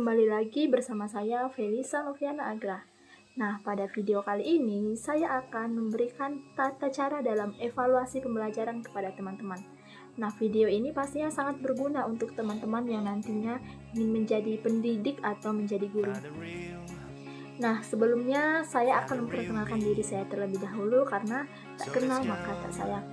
kembali lagi bersama saya Felisa Noviana Agra. Nah, pada video kali ini saya akan memberikan tata cara dalam evaluasi pembelajaran kepada teman-teman. Nah, video ini pastinya sangat berguna untuk teman-teman yang nantinya ingin menjadi pendidik atau menjadi guru. Nah, sebelumnya saya akan memperkenalkan diri saya terlebih dahulu karena tak kenal maka tak sayang.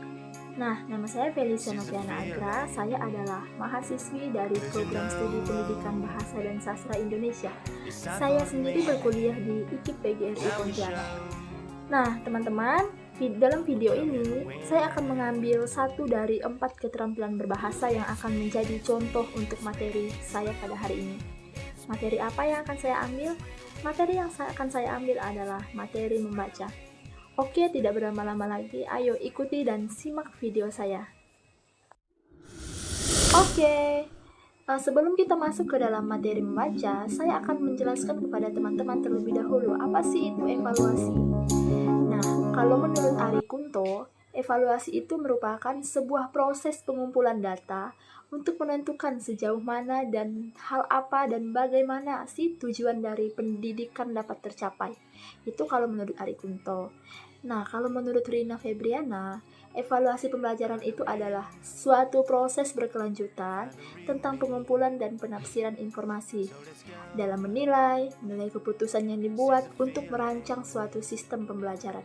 Nah, nama saya Felisa Noviana Agra, saya adalah mahasiswi dari Program Studi Pendidikan Bahasa dan Sastra Indonesia. Saya sendiri berkuliah di IKIP PGRI Pontianak. Nah, teman-teman, dalam video ini saya akan mengambil satu dari 4 keterampilan berbahasa yang akan menjadi contoh untuk materi saya pada hari ini. Materi apa yang akan saya ambil? Materi yang akan saya ambil adalah materi membaca. Oke, tidak berlama-lama lagi, ayo ikuti dan simak video saya. Oke, sebelum kita masuk ke dalam materi membaca, saya akan menjelaskan kepada teman-teman terlebih dahulu apa sih itu evaluasi. Nah, kalau menurut Ari Kunto, evaluasi itu merupakan sebuah proses pengumpulan data untuk menentukan sejauh mana dan hal apa dan bagaimana sih tujuan dari pendidikan dapat tercapai. Itu kalau menurut Ari Kunto. Nah, kalau menurut Rina Febriana, evaluasi pembelajaran itu adalah suatu proses berkelanjutan tentang pengumpulan dan penafsiran informasi dalam menilai keputusan yang dibuat untuk merancang suatu sistem pembelajaran.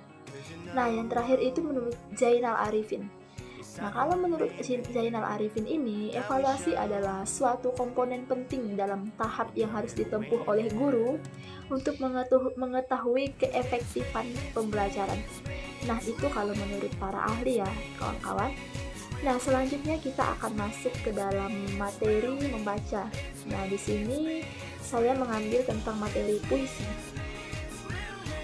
Nah, yang terakhir itu menurut Zainal Arifin. Nah, kalau menurut Zainal Arifin ini, evaluasi adalah suatu komponen penting dalam tahap yang harus ditempuh oleh guru untuk mengetahui keefektifan pembelajaran. Nah, itu kalau menurut para ahli ya, kawan-kawan. Nah, selanjutnya kita akan masuk ke dalam materi membaca. Nah, di sini saya mengambil tentang materi puisi.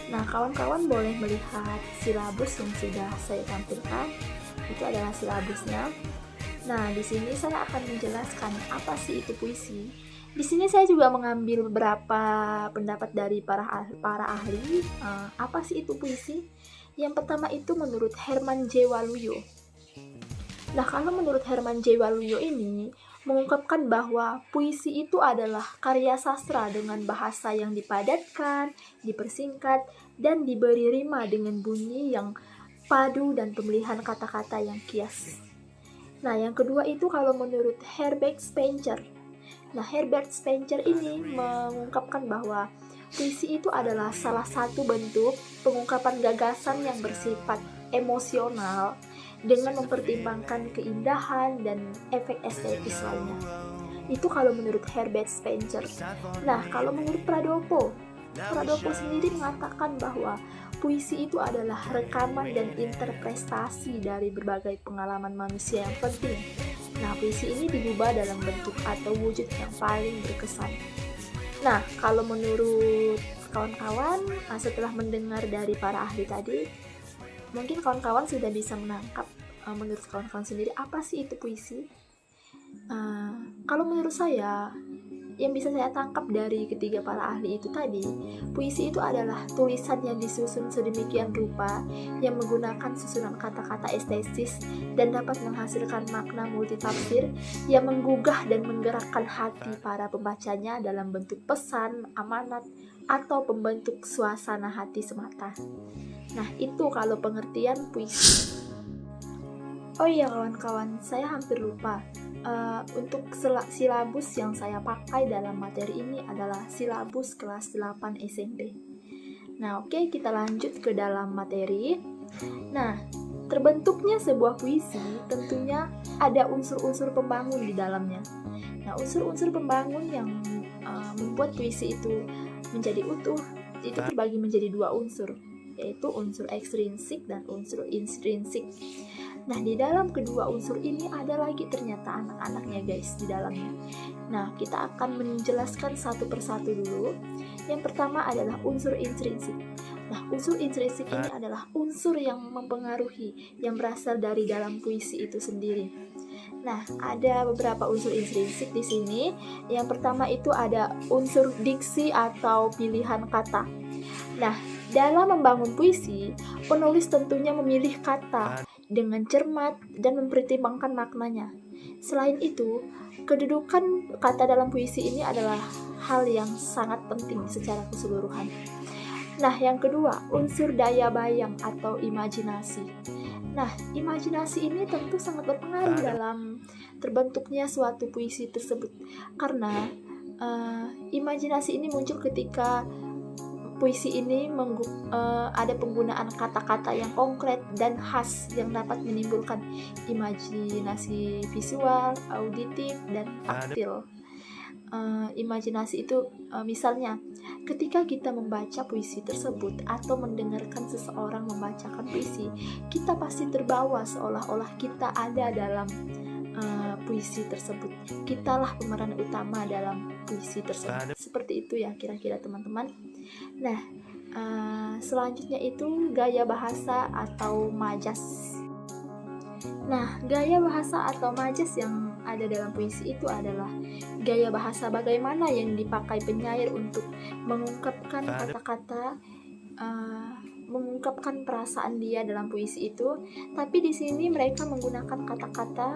Nah, kawan-kawan boleh melihat silabus yang sudah saya tampilkan. Itu adalah silabusnya. Nah, di sini saya akan menjelaskan apa sih itu puisi. Di sini saya juga mengambil beberapa pendapat dari para ahli. Apa sih itu puisi? Yang pertama itu menurut Herman J. Waluyo. Nah, kalau menurut Herman J. Waluyo ini mengungkapkan bahwa puisi itu adalah karya sastra dengan bahasa yang dipadatkan, dipersingkat, dan diberi rima dengan bunyi yang padu dan pemilihan kata-kata yang kias. Nah, yang kedua itu kalau menurut Herbert Spencer. Nah, Herbert Spencer ini mengungkapkan bahwa puisi itu adalah salah satu bentuk pengungkapan gagasan yang bersifat emosional dengan mempertimbangkan keindahan dan efek estetis lainnya. Itu kalau menurut Herbert Spencer. Nah, kalau menurut Pradopo sendiri mengatakan bahwa puisi itu adalah rekaman dan interpretasi dari berbagai pengalaman manusia yang penting. Nah, puisi ini diubah dalam bentuk atau wujud yang paling berkesan. Nah, kalau menurut kawan-kawan, setelah mendengar dari para ahli tadi, mungkin kawan-kawan sudah bisa menangkap menurut kawan-kawan sendiri apa sih itu puisi. Kalau menurut saya, yang bisa saya tangkap dari ketiga para ahli itu tadi, puisi itu adalah tulisan yang disusun sedemikian rupa yang menggunakan susunan kata-kata estetis dan dapat menghasilkan makna multitafsir yang menggugah dan menggerakkan hati para pembacanya dalam bentuk pesan, amanat, atau pembentuk suasana hati semata. Nah, itu kalau pengertian puisi. Oh iya kawan-kawan, saya hampir lupa. Untuk silabus yang saya pakai dalam materi ini adalah silabus kelas 8 SMP. Nah, oke, kita lanjut ke dalam materi. Nah, terbentuknya sebuah puisi tentunya ada unsur-unsur pembangun di dalamnya. Nah, unsur-unsur pembangun yang membuat puisi itu menjadi utuh itu terbagi menjadi 2 unsur, yaitu unsur ekstrinsik dan unsur intrinsik. Nah, di dalam kedua unsur ini ada lagi ternyata anak-anaknya guys di dalamnya. Nah, kita akan menjelaskan satu persatu dulu. Yang pertama adalah unsur intrinsik. Nah, unsur intrinsik ini adalah unsur yang mempengaruhi, yang berasal dari dalam puisi itu sendiri. Nah, ada beberapa unsur intrinsik di sini. Yang pertama itu ada unsur diksi atau pilihan kata. Nah, dalam membangun puisi, penulis tentunya memilih kata dengan cermat dan mempertimbangkan maknanya. Selain itu, Kedudukan kata dalam puisi ini adalah hal yang sangat penting secara keseluruhan. Nah, yang kedua, unsur daya bayang atau imajinasi. Nah, imajinasi ini tentu sangat berpengaruh dalam terbentuknya suatu puisi tersebut, karena imajinasi ini muncul ketika puisi ini ada penggunaan kata-kata yang konkret dan khas yang dapat menimbulkan imajinasi visual, auditif, dan taktil. Imajinasi itu misalnya ketika kita membaca puisi tersebut atau mendengarkan seseorang membacakan puisi, kita pasti terbawa seolah-olah kita ada dalam puisi tersebut. Kitalah pemeran utama dalam puisi tersebut. Seperti itu ya kira-kira teman-teman. Nah, selanjutnya itu gaya bahasa atau majas. Nah, gaya bahasa atau majas yang ada dalam puisi itu adalah gaya bahasa bagaimana yang dipakai penyair untuk mengungkapkan kata-kata, mengungkapkan perasaan dia dalam puisi itu. Tapi di sini mereka menggunakan kata-kata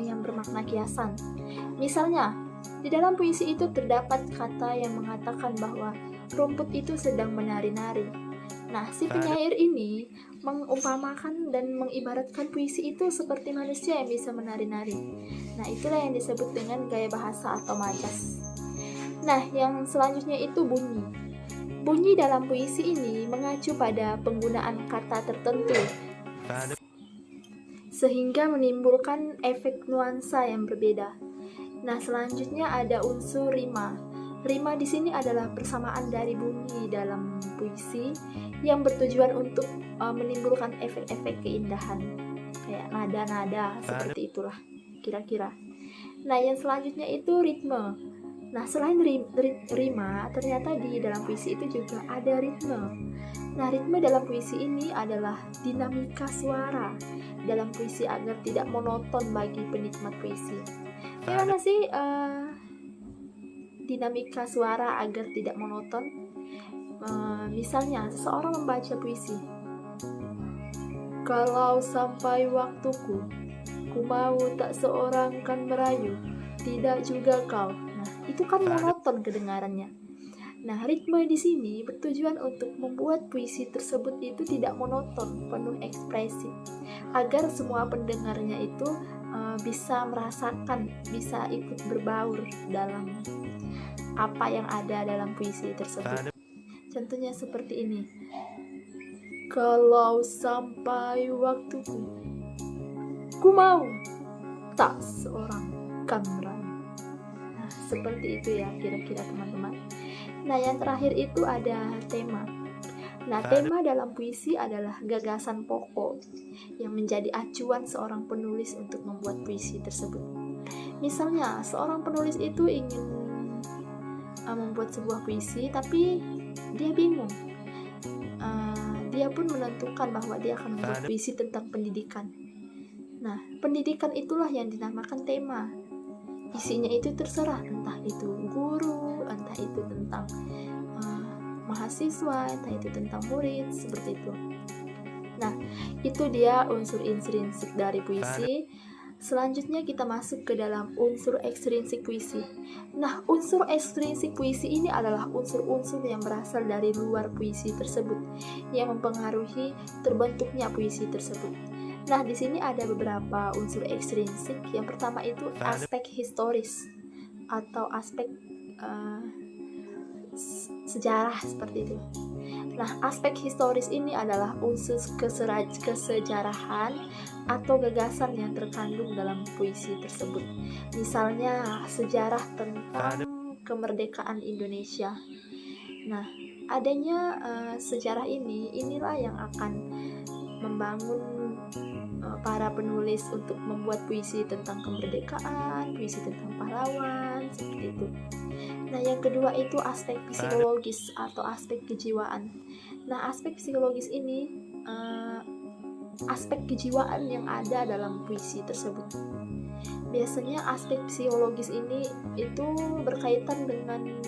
yang bermakna kiasan. Misalnya, di dalam puisi itu terdapat kata yang mengatakan bahwa rumput itu sedang menari-nari. Nah, si penyair ini mengumpamakan dan mengibaratkan puisi itu seperti manusia yang bisa menari-nari. Nah, itulah yang disebut dengan gaya bahasa atau majas. Nah, yang selanjutnya itu bunyi. Bunyi dalam puisi ini mengacu pada penggunaan kata tertentu, sehingga menimbulkan efek nuansa yang berbeda. Nah, selanjutnya ada unsur rima. Rima di sini adalah persamaan dari bunyi dalam puisi yang bertujuan untuk menimbulkan efek-efek keindahan, kayak nada-nada seperti itulah kira-kira. Nah, yang selanjutnya itu ritme. Nah, selain rima, ternyata di dalam puisi itu juga ada ritme. Nah, ritme dalam puisi ini adalah dinamika suara dalam puisi agar tidak monoton bagi penikmat puisi. Gimana sih dinamika suara agar tidak monoton? Misalnya, seseorang membaca puisi. Kalau sampai waktuku, ku mau tak seorang kan merayu, tidak juga kau. Nah, itu kan monoton kedengarannya. Nah, ritme di sini bertujuan untuk membuat puisi tersebut itu tidak monoton, penuh ekspresi, agar semua pendengarnya itu bisa merasakan, bisa ikut berbaur dalam apa yang ada dalam puisi tersebut. Contohnya seperti ini. Kalau sampai waktuku, ku mau tak seorang kan merayu. Nah, seperti itu ya kira-kira teman-teman. Nah, yang terakhir itu ada tema. Nah, tema dalam puisi adalah gagasan pokok yang menjadi acuan seorang penulis untuk membuat puisi tersebut. Misalnya, seorang penulis itu ingin membuat sebuah puisi, tapi dia bingung. Dia pun menentukan bahwa dia akan membuat puisi tentang pendidikan. Nah, pendidikan itulah yang dinamakan tema. Isinya itu terserah, entah itu guru, entah itu tentang mahasiswa, entah itu tentang murid, seperti itu. Nah, itu dia unsur intrinsik dari puisi. Selanjutnya kita masuk ke dalam unsur ekstrinsik puisi. Nah, unsur ekstrinsik puisi ini adalah unsur-unsur yang berasal dari luar puisi tersebut, yang mempengaruhi terbentuknya puisi tersebut. Nah, di sini ada beberapa unsur ekstrinsik. Yang pertama itu aspek historis atau aspek sejarah seperti itu. Nah, aspek historis ini adalah unsur kesejarahan atau gagasan yang terkandung dalam puisi tersebut. Misalnya, sejarah tentang kemerdekaan Indonesia. Nah, adanya sejarah inilah yang akan membangun para penulis untuk membuat puisi tentang kemerdekaan, puisi tentang pahlawan, seperti itu. Nah, yang kedua itu aspek psikologis atau aspek kejiwaan. Nah, aspek psikologis ini aspek kejiwaan yang ada dalam puisi tersebut. Biasanya aspek psikologis ini itu berkaitan dengan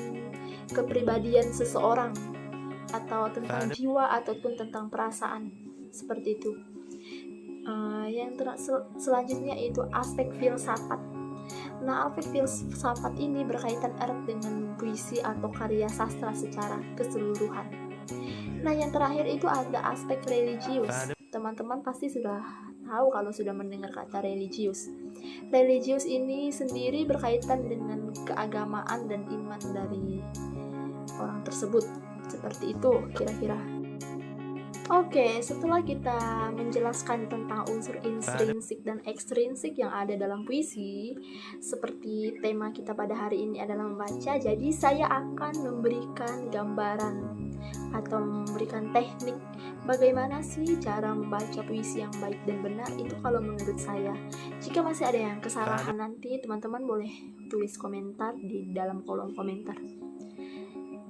kepribadian seseorang atau tentang jiwa ataupun tentang perasaan, seperti itu. Yang selanjutnya itu aspek filsafat. Nah, aspek filsafat ini berkaitan erat dengan puisi atau karya sastra secara keseluruhan. Nah, yang terakhir itu ada aspek religius. Teman-teman pasti sudah tahu kalau sudah mendengar kata religius. Religius ini sendiri berkaitan dengan keagamaan dan iman dari orang tersebut. Seperti itu kira-kira. Oke, setelah kita menjelaskan tentang unsur intrinsik dan ekstrinsik yang ada dalam puisi, seperti tema kita pada hari ini adalah membaca, jadi saya akan memberikan gambaran atau memberikan teknik bagaimana sih cara membaca puisi yang baik dan benar itu kalau menurut saya. Jika masih ada yang kesalahan nanti teman-teman boleh tulis komentar di dalam kolom komentar.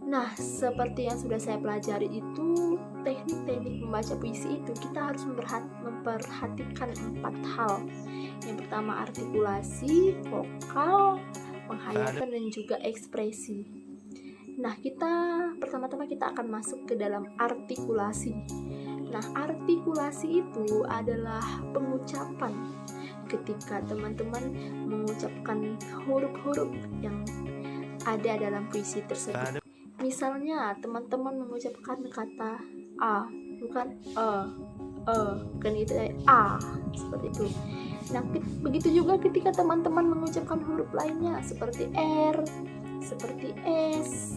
Nah, seperti yang sudah saya pelajari itu, teknik-teknik membaca puisi itu kita harus memperhatikan 4 hal. Yang pertama artikulasi, vokal, penghayatan, dan juga ekspresi. Nah, pertama-tama kita akan masuk ke dalam artikulasi. Nah, artikulasi itu adalah pengucapan ketika teman-teman mengucapkan huruf-huruf yang ada dalam puisi tersebut. Misalnya, teman-teman mengucapkan kata A, bukan kan itu A, seperti itu. Nah, begitu juga ketika teman-teman mengucapkan huruf lainnya seperti R, seperti S,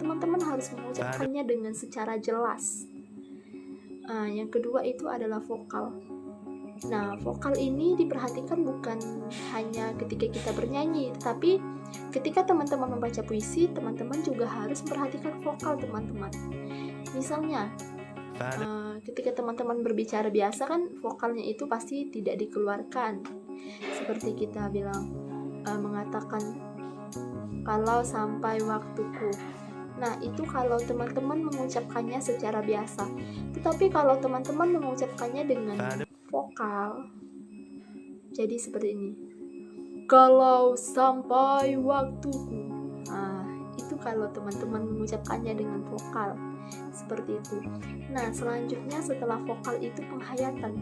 teman-teman harus mengucapkannya dengan secara jelas. Yang kedua itu adalah vokal. Nah, vokal ini diperhatikan bukan hanya ketika kita bernyanyi, tetapi ketika teman-teman membaca puisi, teman-teman juga harus memperhatikan vokal teman-teman. Misalnya, ketika teman-teman berbicara biasa kan vokalnya itu pasti tidak dikeluarkan. Seperti kita bilang, mengatakan, kalau sampai waktuku. Nah, itu kalau teman-teman mengucapkannya secara biasa. Tetapi kalau teman-teman mengucapkannya dengan vokal, jadi seperti ini. Kalau sampai waktuku. Nah, itu kalau teman-teman mengucapkannya dengan vokal. Seperti itu. Nah, selanjutnya setelah vokal itu penghayatan.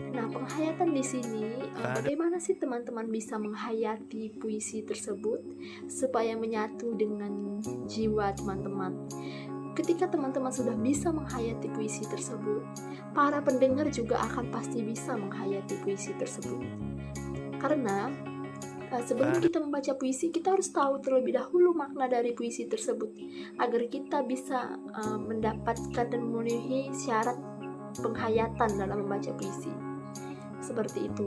Nah, penghayatan di sini bagaimana sih teman-teman bisa menghayati puisi tersebut supaya menyatu dengan jiwa teman-teman. Ketika teman-teman sudah bisa menghayati puisi tersebut, para pendengar juga akan pasti bisa menghayati puisi tersebut. Karena sebelum kita membaca puisi, kita harus tahu terlebih dahulu makna dari puisi tersebut agar kita bisa mendapatkan dan memenuhi syarat penghayatan dalam membaca puisi. Seperti itu.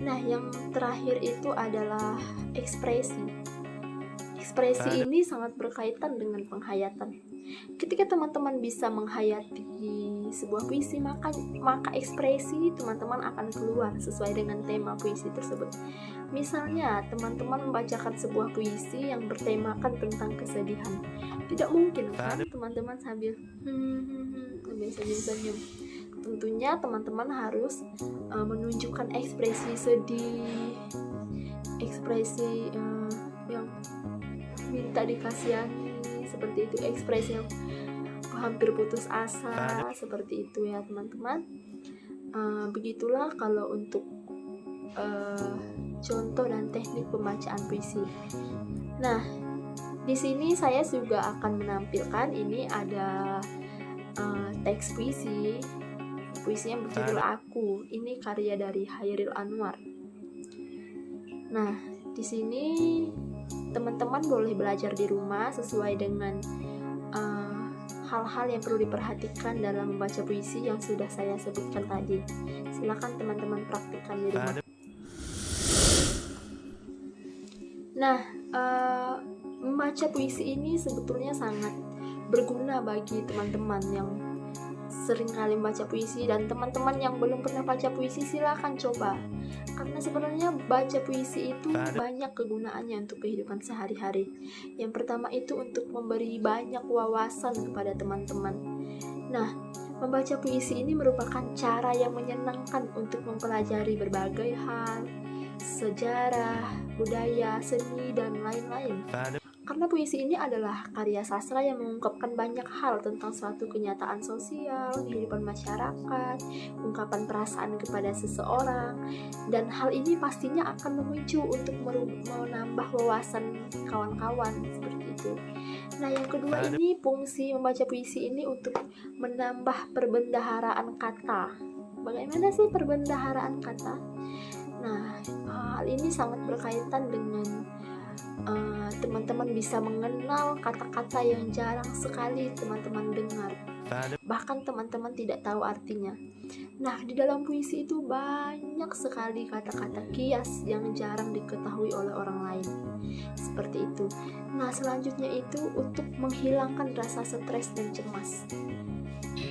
Nah, yang terakhir itu adalah ekspresi. Ekspresi ini sangat berkaitan dengan penghayatan. Ketika teman-teman bisa menghayati sebuah puisi, maka ekspresi teman-teman akan keluar sesuai dengan tema puisi tersebut. Misalnya, teman-teman membacakan sebuah puisi yang bertemakan tentang kesedihan. Tidak mungkin kan teman-teman sambil senyum-senyum. Tentunya teman-teman harus menunjukkan ekspresi sedih, ekspresi yang minta dikasihani, seperti itu, ekspresi yang hampir putus asa, seperti itu ya teman-teman. Begitulah kalau untuk contoh dan teknik pembacaan puisi. Nah, di sini saya juga akan menampilkan ini ada teks puisi yang berjudul Aku. Ini karya dari Chairil Anwar. Nah, di sini teman-teman boleh belajar di rumah sesuai dengan hal-hal yang perlu diperhatikan dalam membaca puisi yang sudah saya sebutkan tadi. Silakan teman-teman praktikkan di rumah. Nah, membaca puisi ini sebetulnya sangat berguna bagi teman-teman yang sering kali membaca puisi, dan teman-teman yang belum pernah baca puisi silakan coba. Karena sebenarnya baca puisi itu banyak kegunaannya untuk kehidupan sehari-hari. Yang pertama itu untuk memberi banyak wawasan kepada teman-teman. Nah, membaca puisi ini merupakan cara yang menyenangkan untuk mempelajari berbagai hal, sejarah, budaya, seni, dan lain-lain. Karena puisi ini adalah karya sastra yang mengungkapkan banyak hal tentang suatu kenyataan sosial, kehidupan masyarakat, ungkapan perasaan kepada seseorang, dan hal ini pastinya akan memicu untuk menambah wawasan kawan-kawan seperti itu. Nah, yang kedua ini fungsi membaca puisi ini untuk menambah perbendaharaan kata. Bagaimana sih perbendaharaan kata? Nah, hal ini sangat berkaitan dengan teman-teman bisa mengenal kata-kata yang jarang sekali teman-teman dengar, bahkan teman-teman tidak tahu artinya. Nah, di dalam puisi itu banyak sekali kata-kata kias yang jarang diketahui oleh orang lain, seperti itu. Nah, selanjutnya itu untuk menghilangkan rasa stres dan cemas.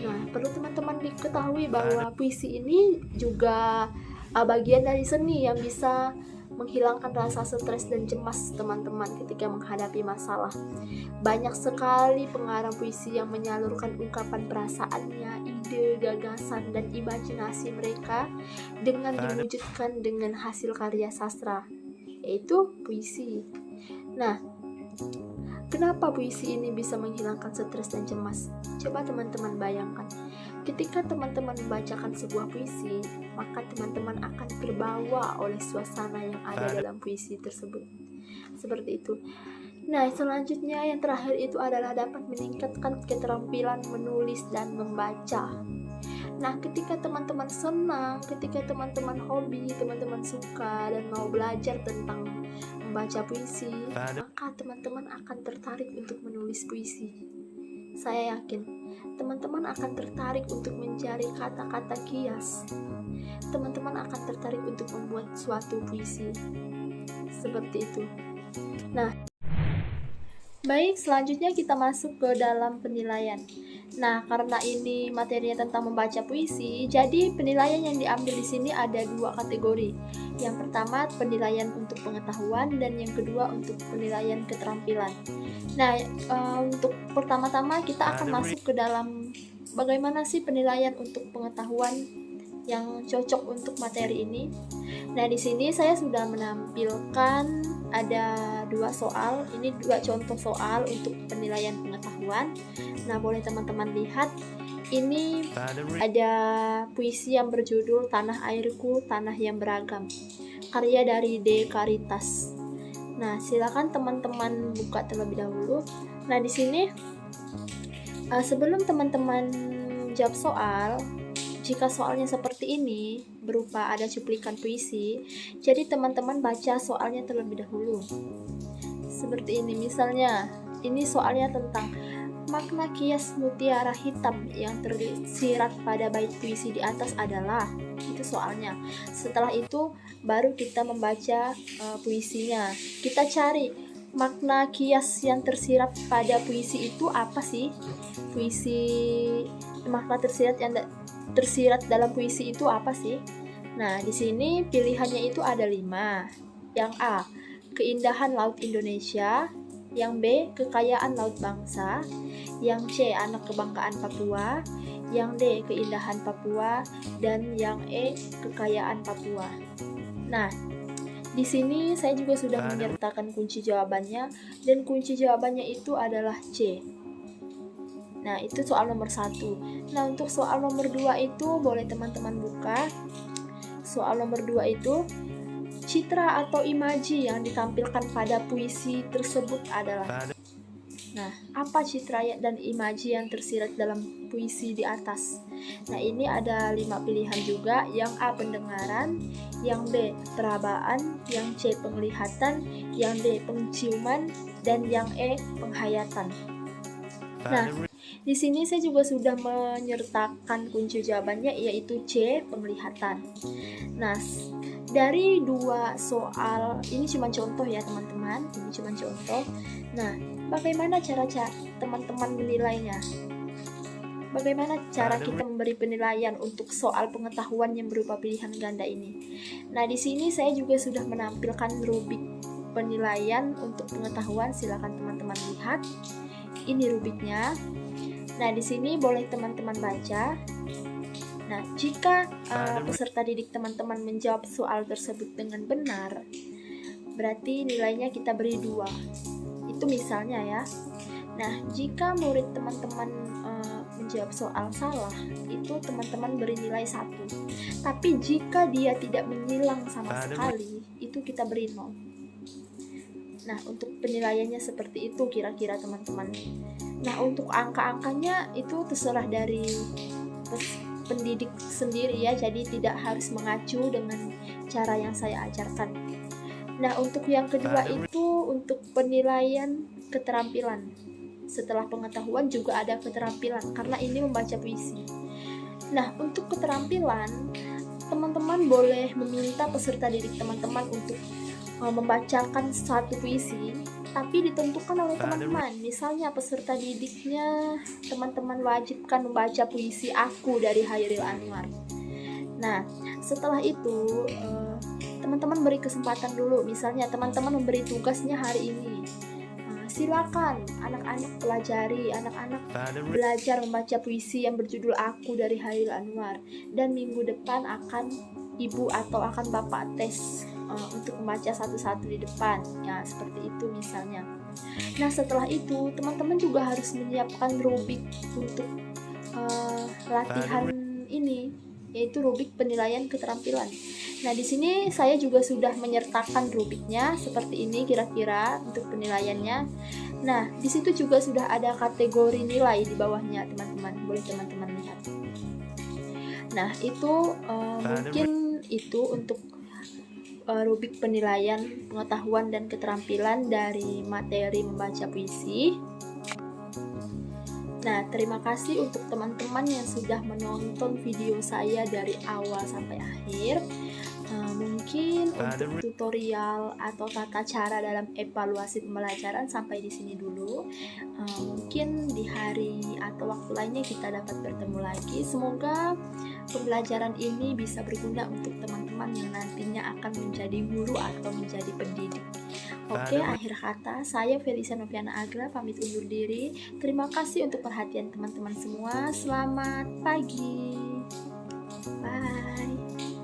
Nah, perlu teman-teman diketahui bahwa puisi ini juga bagian dari seni yang bisa menghilangkan rasa stres dan cemas teman-teman ketika menghadapi masalah. Banyak sekali pengarang puisi yang menyalurkan ungkapan perasaannya, ide, gagasan, dan imajinasi mereka dengan diwujudkan dengan hasil karya sastra, yaitu puisi. Nah, kenapa puisi ini bisa menghilangkan stres dan cemas? Coba teman-teman bayangkan, ketika teman-teman membacakan sebuah puisi, maka teman-teman akan terbawa oleh suasana yang ada dalam puisi tersebut. Seperti itu. Nah, selanjutnya yang terakhir itu adalah dapat meningkatkan keterampilan menulis dan membaca. Nah, ketika teman-teman senang, ketika teman-teman hobi, teman-teman suka dan mau belajar tentang membaca puisi, maka teman-teman akan tertarik untuk menulis puisi. Saya yakin teman-teman akan tertarik untuk mencari kata-kata kias. Teman-teman akan tertarik untuk membuat suatu puisi. Seperti itu. Nah, baik, selanjutnya kita masuk ke dalam penilaian. Nah, karena ini materinya tentang membaca puisi, jadi penilaian yang diambil di sini ada dua kategori. Yang pertama, penilaian untuk pengetahuan, dan yang kedua untuk penilaian keterampilan. Nah, untuk pertama-tama kita akan masuk ke dalam bagaimana sih penilaian untuk pengetahuan yang cocok untuk materi ini. Nah, di sini saya sudah menampilkan ada dua soal, ini dua contoh soal untuk penilaian pengetahuan. Nah, boleh teman-teman lihat, ini ada puisi yang berjudul Tanah Airku, Tanah yang Beragam, karya dari D. Caritas. Nah, silakan teman-teman buka terlebih dahulu. Nah, di sini sebelum teman-teman jawab soal, jika soalnya seperti ini, berupa ada cuplikan puisi, jadi teman-teman baca soalnya terlebih dahulu. Seperti ini, misalnya, ini soalnya tentang makna kias mutiara hitam yang tersirat pada bait puisi di atas adalah, itu soalnya. Setelah itu baru kita membaca puisinya. Kita cari makna kias yang tersirat pada puisi itu apa sih? Makna tersirat dalam puisi itu apa sih? Nah, di sini pilihannya itu ada 5. Yang A, keindahan laut Indonesia. Yang B, kekayaan laut bangsa. Yang C, anak kebanggaan Papua. Yang D, keindahan Papua. Dan yang E, kekayaan Papua. Nah, di sini saya juga sudah menyertakan kunci jawabannya, dan kunci jawabannya itu adalah C. Nah, itu soal nomor 1. Nah, untuk soal nomor 2 itu boleh teman-teman buka. Soal nomor 2 itu, citra atau imaji yang ditampilkan pada puisi tersebut adalah. Nah, apa citra dan imaji yang tersirat dalam puisi di atas? Nah, ini ada 5 pilihan juga. Yang A, pendengaran. Yang B, perabaan. Yang C, penglihatan. Yang D, penciuman. Dan yang E, penghayatan. Nah, di sini saya juga sudah menyertakan kunci jawabannya, yaitu C, penglihatan. Nah, dari 2 soal, ini cuma contoh ya teman-teman, ini cuma contoh. Nah, bagaimana cara teman-teman menilainya? Bagaimana cara kita memberi penilaian untuk soal pengetahuan yang berupa pilihan ganda ini? Nah, di sini saya juga sudah menampilkan rubrik penilaian untuk pengetahuan, silakan teman-teman lihat. Ini rubiknya. Nah, di sini boleh teman-teman baca. Nah, jika peserta didik teman-teman menjawab soal tersebut dengan benar, berarti nilainya kita beri 2. Itu misalnya ya. Nah, jika murid teman-teman menjawab soal salah, itu teman-teman beri nilai 1. Tapi jika dia tidak menyilang sama sekali, itu kita beri 0. Nah, untuk penilaiannya seperti itu kira-kira teman-teman. Nah, untuk angka-angkanya itu terserah dari pendidik sendiri ya, jadi tidak harus mengacu dengan cara yang saya ajarkan. Nah, untuk yang kedua itu untuk penilaian keterampilan. Setelah pengetahuan juga ada keterampilan, karena ini membaca puisi. Nah, untuk keterampilan, teman-teman boleh meminta peserta didik teman-teman untuk membacakan satu puisi, tapi ditentukan oleh teman-teman. Misalnya peserta didiknya teman-teman wajibkan membaca puisi Aku dari Hairil Anwar. Nah, setelah itu teman-teman beri kesempatan dulu. Misalnya teman-teman memberi tugasnya hari ini, silakan anak-anak pelajari, anak-anak belajar membaca puisi yang berjudul Aku dari Hairil Anwar, dan minggu depan akan ibu atau akan bapak tes untuk membaca satu-satu di depan ya, seperti itu misalnya. Nah, setelah itu teman-teman juga harus menyiapkan rubik untuk latihan ini, yaitu rubik penilaian keterampilan. Nah, di sini saya juga sudah menyertakan rubiknya seperti ini kira-kira untuk penilaiannya. Nah, di situ juga sudah ada kategori nilai di bawahnya, teman-teman. Boleh teman-teman lihat. Nah, itu mungkin itu untuk rubik penilaian pengetahuan dan keterampilan dari materi membaca puisi. Nah, terima kasih untuk teman-teman yang sudah menonton video saya dari awal sampai akhir. Mungkin untuk tutorial atau tata cara dalam evaluasi pembelajaran sampai di sini dulu. Mungkin di hari atau waktu lainnya kita dapat bertemu lagi. Semoga pembelajaran ini bisa berguna untuk teman-teman yang nantinya akan menjadi guru atau menjadi pendidik. Oke, akhir kata, saya Felisa Noviana Agra pamit undur diri. Terima kasih untuk perhatian teman-teman semua. Selamat pagi. Bye.